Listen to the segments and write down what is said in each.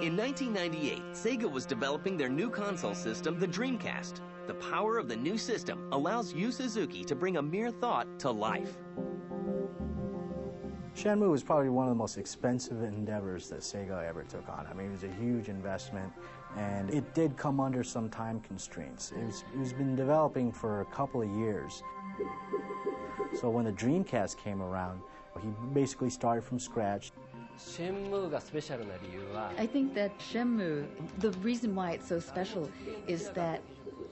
In 1998, Sega was developing their new console system, the Dreamcast. The power of the new system allows Yu Suzuki to bring a mere thought to life. Shenmue was probably one of the most expensive endeavors that Sega ever took on. I mean, it was a huge investment, and it did come under some time constraints. It was been developing for a couple of years. So when the Dreamcast came around, he basically started from scratch. I think that Shenmue, the reason why it's so special is that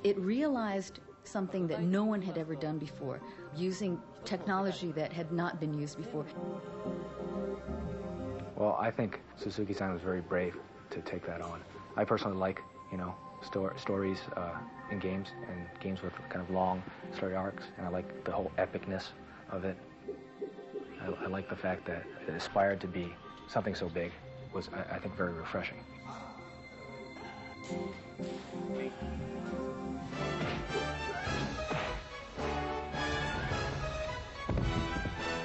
it realized something that no one had ever done before, using technology that had not been used before. Well, I think Suzuki-san was very brave to take that on. I personally like, stories in games, and games with kind of long story arcs, and I like the whole epicness of it. I like the fact that it aspired to be something so big. Was, I think, very refreshing.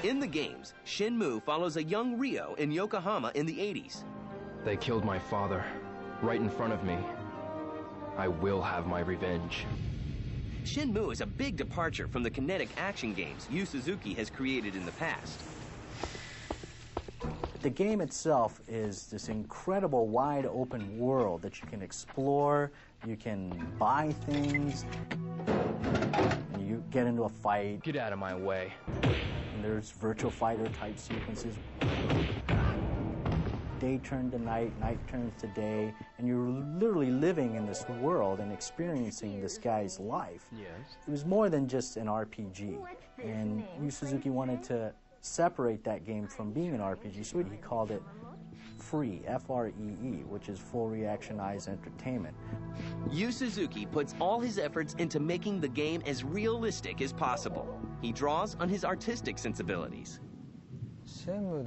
In the games, Shenmue follows a young Ryo in Yokohama in the 80s. They killed my father, right in front of me. I will have my revenge. Shenmue is a big departure from the kinetic action games Yu Suzuki has created in the past. The game itself is this incredible wide open world that you can explore, you can buy things, and you get into a fight. Get out of my way. And there's virtual fighter type sequences. Day turned to night, night turns to day, and you're literally living in this world and experiencing this guy's life. Yes. It was more than just an RPG, and Yu Suzuki wanted to separate that game from being an RPG, so he called it FREE, F-R-E-E, which is full reactionized entertainment. Yu Suzuki puts all his efforts into making the game as realistic as possible. He draws on his artistic sensibilities. Shenmue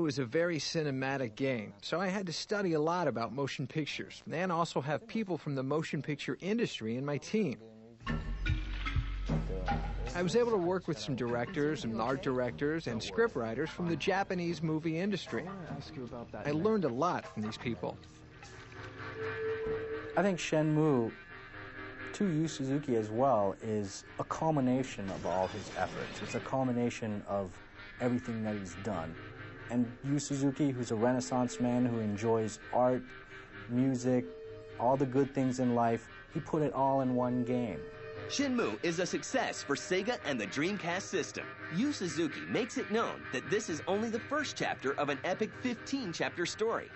is a very cinematic game, so I had to study a lot about motion pictures, and also have people from the motion picture industry in my team. I was able to work with some directors and art directors and scriptwriters from the Japanese movie industry. I learned a lot from these people. I think Shenmue, to Yu Suzuki as well, is a culmination of all his efforts. It's a culmination of everything that he's done. And Yu Suzuki, who's a Renaissance man who enjoys art, music, all the good things in life, he put it all in one game. Shenmue is a success for Sega and the Dreamcast system. Yu Suzuki makes it known that this is only the first chapter of an epic 15-chapter story.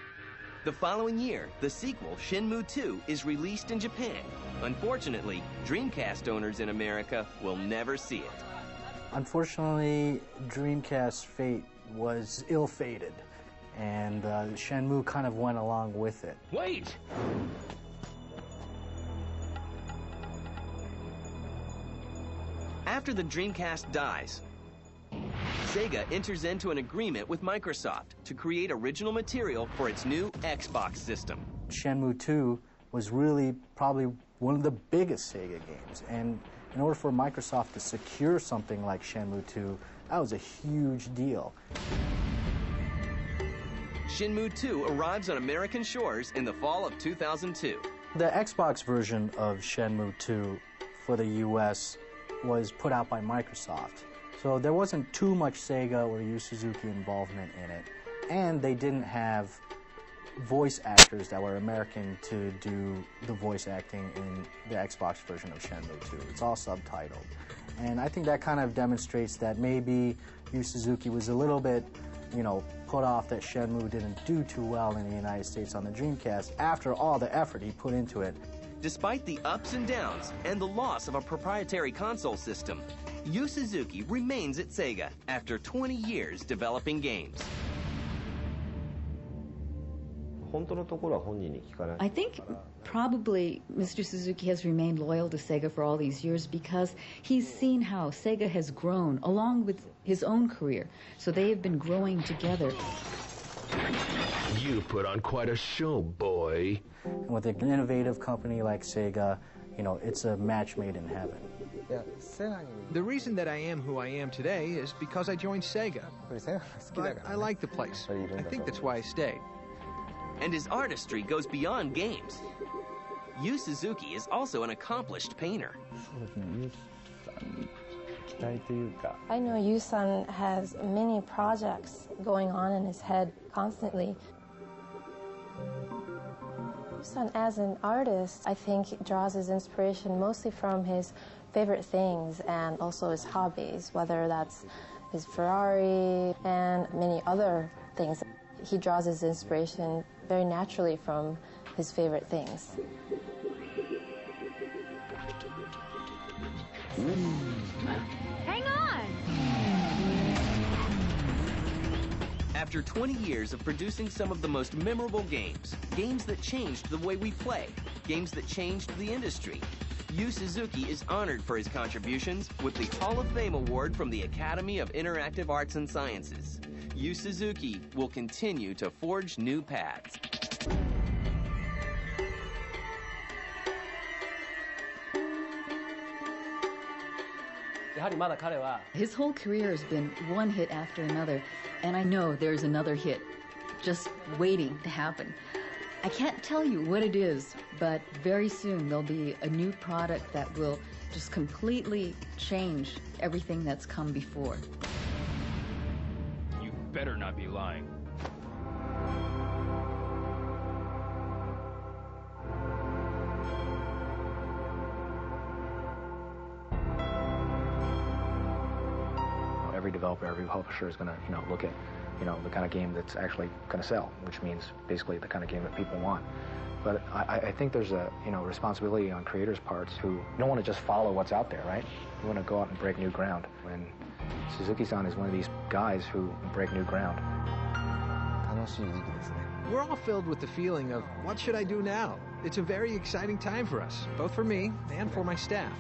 The following year, the sequel, Shenmue 2, is released in Japan. Unfortunately, Dreamcast owners in America will never see it. Unfortunately, Dreamcast's fate was ill-fated, and Shenmue kind of went along with it. Wait! After the Dreamcast dies, Sega enters into an agreement with Microsoft to create original material for its new Xbox system. Shenmue 2 was really probably one of the biggest Sega games, and in order for Microsoft to secure something like Shenmue 2, that was a huge deal. Shenmue 2 arrives on American shores in the fall of 2002. The Xbox version of Shenmue 2 for the US was put out by Microsoft. So there wasn't too much Sega or Yu Suzuki involvement in it. And they didn't have voice actors that were American to do the voice acting in the Xbox version of Shenmue 2. It's all subtitled. And I think that kind of demonstrates that maybe Yu Suzuki was a little bit, put off that Shenmue didn't do too well in the United States on the Dreamcast after all the effort he put into it. Despite the ups and downs and the loss of a proprietary console system, Yu Suzuki remains at Sega after 20 years developing games. I think probably Mr. Suzuki has remained loyal to Sega for all these years because he's seen how Sega has grown along with his own career. So they have been growing together. You put on quite a show, boy. And with an innovative company like Sega, it's a match made in heaven. The reason that I am who I am today is because I joined Sega. But I like the place. I think that's why I stayed. And his artistry goes beyond games. Yu Suzuki is also an accomplished painter. I know Yu-san has many projects going on in his head constantly. Yu-san, as an artist, I think draws his inspiration mostly from his favorite things and also his hobbies, whether that's his Ferrari and many other things. He draws his inspiration very naturally from his favorite things. Hang on! After 20 years of producing some of the most memorable games, games that changed the way we play, games that changed the industry, Yu Suzuki is honored for his contributions with the Hall of Fame Award from the Academy of Interactive Arts and Sciences. Yu Suzuki will continue to forge new paths. His whole career has been one hit after another, and I know there's another hit just waiting to happen. I can't tell you what it is, but very soon there'll be a new product that will just completely change everything that's come before. You better not be lying. Every developer, every publisher is going to, look at, the kind of game that's actually going to sell, which means basically the kind of game that people want. But I think there's a, responsibility on creators' parts who don't want to just follow what's out there, right? You want to go out and break new ground. And Suzuki-san is one of these guys who break new ground. We're all filled with the feeling of, what should I do now? It's a very exciting time for us, both for me and for my staff.